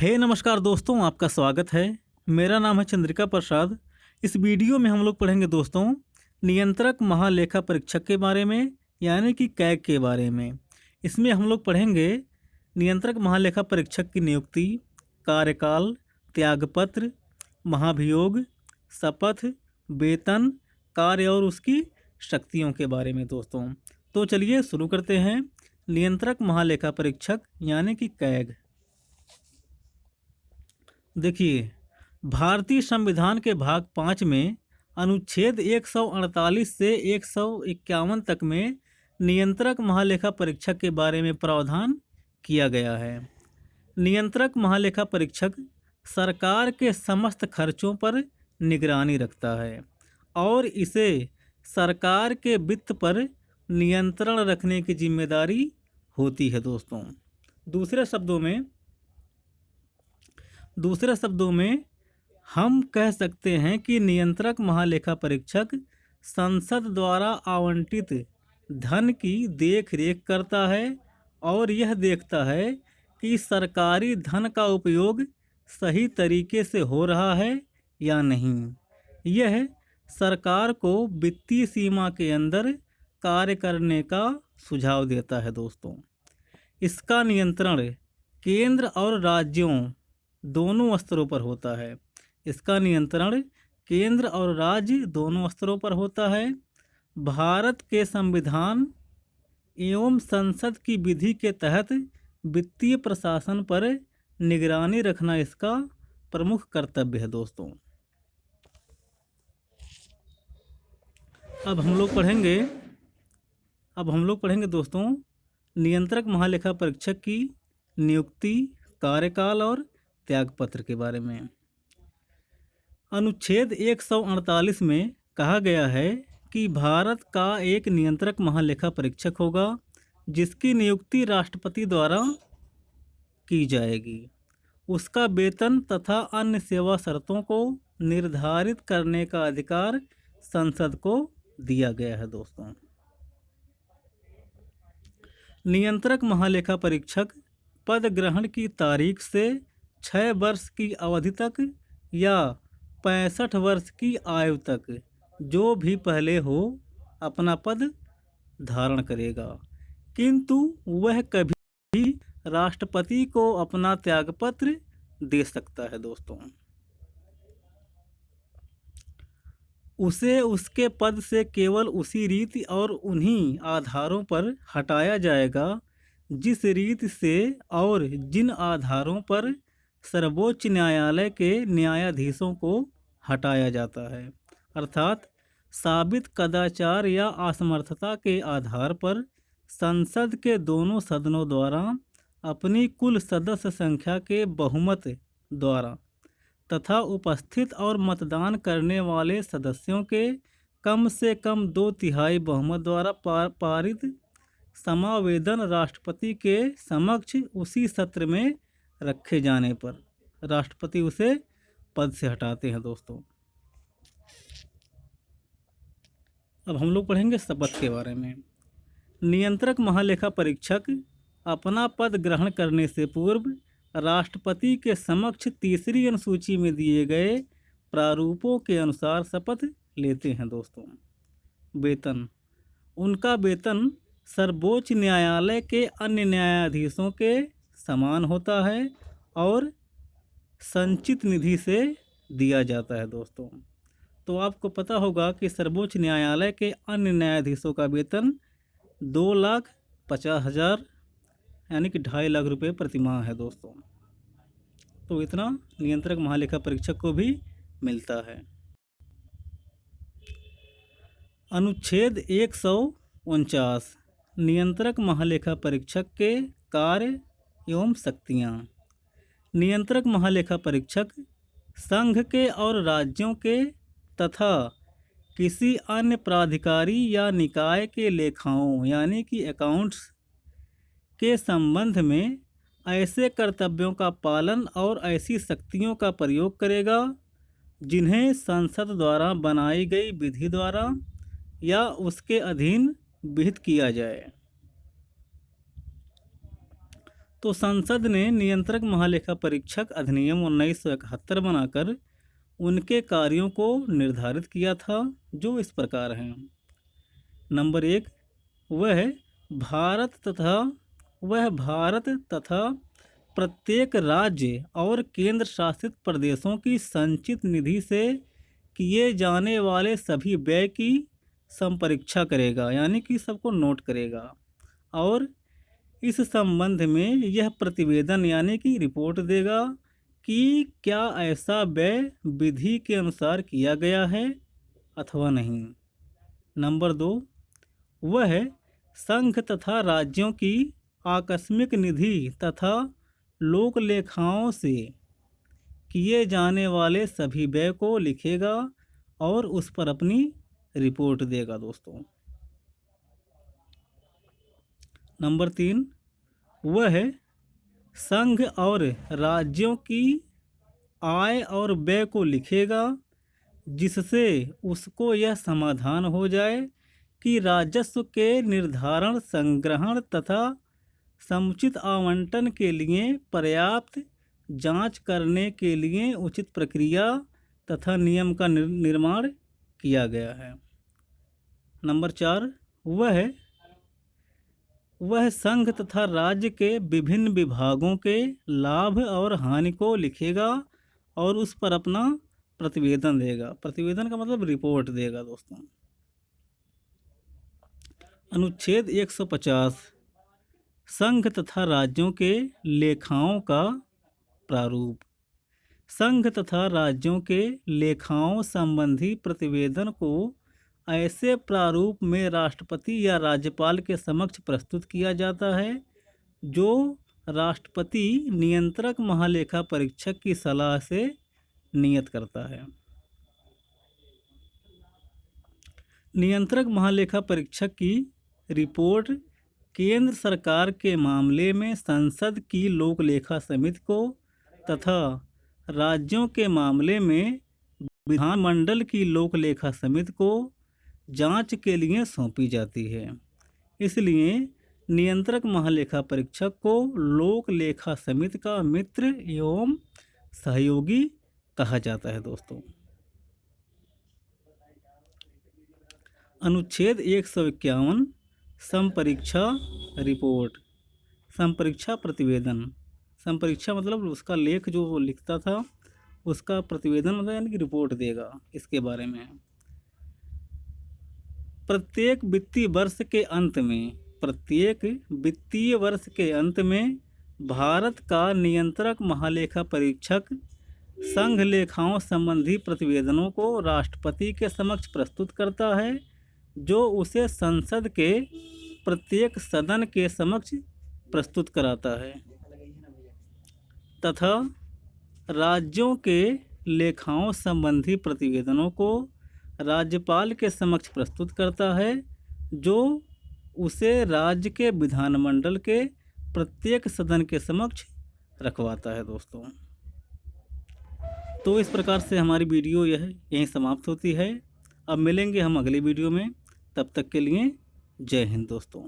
नमस्कार दोस्तों, आपका स्वागत है। मेरा नाम है चंद्रिका प्रसाद। इस वीडियो में हम लोग पढ़ेंगे दोस्तों नियंत्रक महालेखा परीक्षक के बारे में, यानी कि कैग के बारे में। इसमें हम लोग पढ़ेंगे नियंत्रक महालेखा परीक्षक की नियुक्ति, कार्यकाल, त्यागपत्र, महाभियोग, शपथ, वेतन, कार्य और उसकी शक्तियों के बारे में दोस्तों। तो चलिए शुरू करते हैं। नियंत्रक महालेखा परीक्षक यानी कि कैग। देखिए, भारतीय संविधान के भाग 5 में अनुच्छेद 148 से 151 तक में नियंत्रक महालेखा परीक्षक के बारे में प्रावधान किया गया है। नियंत्रक महालेखा परीक्षक सरकार के समस्त खर्चों पर निगरानी रखता है और इसे सरकार के वित्त पर नियंत्रण रखने की जिम्मेदारी होती है दोस्तों। दूसरे शब्दों में हम कह सकते हैं कि नियंत्रक महालेखा परीक्षक संसद द्वारा आवंटित धन की देख रेख करता है और यह देखता है कि सरकारी धन का उपयोग सही तरीके से हो रहा है या नहीं। यह सरकार को वित्तीय सीमा के अंदर कार्य करने का सुझाव देता है दोस्तों। इसका नियंत्रण केंद्र और राज्यों दोनों स्तरों पर होता है। इसका नियंत्रण केंद्र और राज्य दोनों स्तरों पर होता है। भारत के संविधान एवं संसद की विधि के तहत वित्तीय प्रशासन पर निगरानी रखना इसका प्रमुख कर्तव्य है दोस्तों। अब हम लोग पढ़ेंगे दोस्तों नियंत्रक महालेखा परीक्षक की नियुक्ति, कार्यकाल और त्यागपत्र के बारे में। अनुच्छेद 148 में कहा गया है कि भारत का एक नियंत्रक महालेखा परीक्षक होगा जिसकी नियुक्ति राष्ट्रपति द्वारा की जाएगी। उसका वेतन तथा अन्य सेवा शर्तों को निर्धारित करने का अधिकार संसद को दिया गया है दोस्तों। नियंत्रक महालेखा परीक्षक पद ग्रहण की तारीख से 6 वर्ष की अवधि तक या 65 वर्ष की आयु तक जो भी पहले हो अपना पद धारण करेगा, किंतु वह कभी राष्ट्रपति को अपना त्यागपत्र दे सकता है दोस्तों। उसे उसके पद से केवल उसी रीति और उन्हीं आधारों पर हटाया जाएगा जिस रीति से और जिन आधारों पर सर्वोच्च न्यायालय के न्यायाधीशों को हटाया जाता है, अर्थात साबित कदाचार या असमर्थता के आधार पर संसद के दोनों सदनों द्वारा अपनी कुल सदस्य संख्या के बहुमत द्वारा तथा उपस्थित और मतदान करने वाले सदस्यों के कम से कम 2/3 बहुमत द्वारा पारित समावेदन राष्ट्रपति के समक्ष उसी सत्र में रखे जाने पर राष्ट्रपति उसे पद से हटाते हैं दोस्तों। अब हम लोग पढ़ेंगे शपथ के बारे में। नियंत्रक महालेखा परीक्षक अपना पद ग्रहण करने से पूर्व राष्ट्रपति के समक्ष तीसरी अनुसूची में दिए गए प्रारूपों के अनुसार शपथ लेते हैं दोस्तों। वेतन। उनका वेतन सर्वोच्च न्यायालय के अन्य न्यायाधीशों के समान होता है और संचित निधि से दिया जाता है दोस्तों। तो आपको पता होगा कि सर्वोच्च न्यायालय के अन्य न्यायाधीशों का वेतन 2,50,000 यानी कि 2.5 लाख रुपये प्रतिमाह है दोस्तों। तो इतना नियंत्रक महालेखा परीक्षक को भी मिलता है। अनुच्छेद 149 नियंत्रक महालेखा परीक्षक के कार्य एवं शक्तियाँ। नियंत्रक महालेखा परीक्षक संघ के और राज्यों के तथा किसी अन्य प्राधिकारी या निकाय के लेखाओं यानी कि अकाउंट्स के संबंध में ऐसे कर्तव्यों का पालन और ऐसी शक्तियों का प्रयोग करेगा जिन्हें संसद द्वारा बनाई गई विधि द्वारा या उसके अधीन विहित किया जाए। तो संसद ने नियंत्रक महालेखा परीक्षक अधिनियम 1971 बनाकर उनके कार्यों को निर्धारित किया था, जो इस प्रकार हैं। नंबर 1, वह भारत तथा प्रत्येक राज्य और केंद्र शासित प्रदेशों की संचित निधि से किए जाने वाले सभी व्यय की संपरीक्षा करेगा, यानी कि सबको नोट करेगा, और इस संबंध में यह प्रतिवेदन यानी कि रिपोर्ट देगा कि क्या ऐसा व्यय विधि के अनुसार किया गया है अथवा नहीं। नंबर 2, वह संघ तथा राज्यों की आकस्मिक निधि तथा लोक लेखाओं से किए जाने वाले सभी व्यय को लिखेगा और उस पर अपनी रिपोर्ट देगा दोस्तों। नंबर 3, वह संघ और राज्यों की आय और व्यय को लिखेगा, जिससे उसको यह समाधान हो जाए कि राजस्व के निर्धारण, संग्रहण तथा समुचित आवंटन के लिए पर्याप्त जांच करने के लिए उचित प्रक्रिया तथा नियम का निर्माण किया गया है। नंबर 4, वह संघ तथा राज्य के विभिन्न विभागों के लाभ और हानि को लिखेगा और उस पर अपना प्रतिवेदन देगा। प्रतिवेदन का मतलब रिपोर्ट देगा दोस्तों। अनुच्छेद 150, संघ तथा राज्यों के लेखाओं का प्रारूप। संघ तथा राज्यों के लेखाओं संबंधी प्रतिवेदन को ऐसे प्रारूप में राष्ट्रपति या राज्यपाल के समक्ष प्रस्तुत किया जाता है, जो राष्ट्रपति नियंत्रक महालेखा परीक्षक की सलाह से नियत करता है। नियंत्रक महालेखा परीक्षक की रिपोर्ट केंद्र सरकार के मामले में संसद की लोक लेखा समिति को तथा राज्यों के मामले में विधानमंडल की लोक लेखा समिति को जांच के लिए सौंपी जाती है। इसलिए नियंत्रक महालेखा परीक्षक को लोक लेखा समिति का मित्र एवं सहयोगी कहा जाता है दोस्तों। अनुच्छेद 151, संपरीक्षा रिपोर्ट। संपरीक्षा प्रतिवेदन। संपरीक्षा मतलब उसका लेख जो वो लिखता था उसका प्रतिवेदन मतलब यानी कि रिपोर्ट देगा इसके बारे में। प्रत्येक वित्तीय वर्ष के अंत में भारत का नियंत्रक महालेखा परीक्षक संघ लेखाओं संबंधी प्रतिवेदनों को राष्ट्रपति के समक्ष प्रस्तुत करता है, जो उसे संसद के प्रत्येक सदन के समक्ष प्रस्तुत कराता है, तथा राज्यों के लेखाओं संबंधी प्रतिवेदनों को राज्यपाल के समक्ष प्रस्तुत करता है, जो उसे राज्य के विधानमंडल के प्रत्येक सदन के समक्ष रखवाता है दोस्तों। तो इस प्रकार से हमारी वीडियो यहीं समाप्त होती है। अब मिलेंगे हम अगली वीडियो में, तब तक के लिए जय हिंद दोस्तों।